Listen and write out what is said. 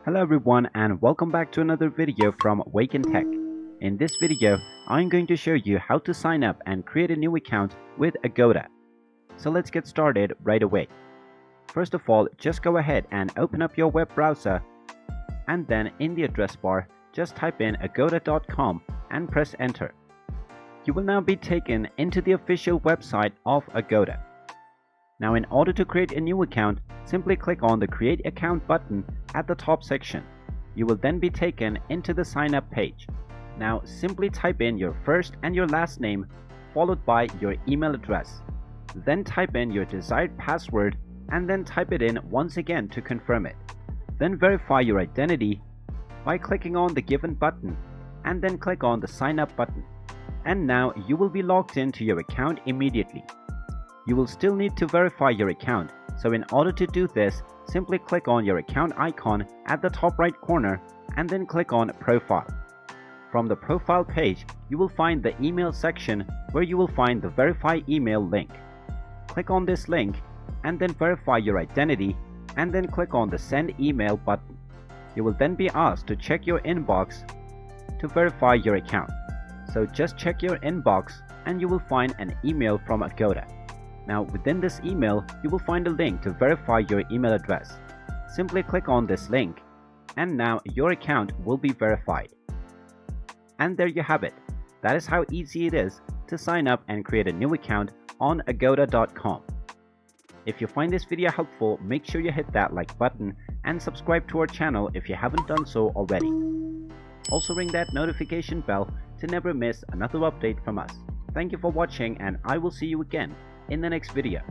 Hello everyone and welcome back to another video from Wake&Tech. In this video, I'm going to show you how to sign up and create a new account with Agoda. So let's get started right away. First of all, just go ahead and open up your web browser, and then in the address bar, just type in agoda.com and press enter. You will now be taken into the official website of Agoda. Now in order to create a new account, simply click on the Create Account button at the top section. You will then be taken into the sign up page. Now simply type in your first and your last name followed by your email address. Then type in your desired password and then type it in once again to confirm it. Then verify your identity by clicking on the given button and then click on the sign up button. And now you will be logged into your account immediately. You will still need to verify your account, so in order to do this, simply click on your account icon at the top right corner and then click on Profile. From the profile page, you will find the email section where you will find the Verify Email link. Click on this link and then verify your identity and then click on the Send Email button. You will then be asked to check your inbox to verify your account. So just check your inbox and you will find an email from Agoda. Now within this email, you will find a link to verify your email address. Simply click on this link and now your account will be verified. And there you have it. That is how easy it is to sign up and create a new account on agoda.com. If you find this video helpful, make sure you hit that like button and subscribe to our channel if you haven't done so already. Also ring that notification bell to never miss another update from us. Thank you for watching and I will see you again in the next video.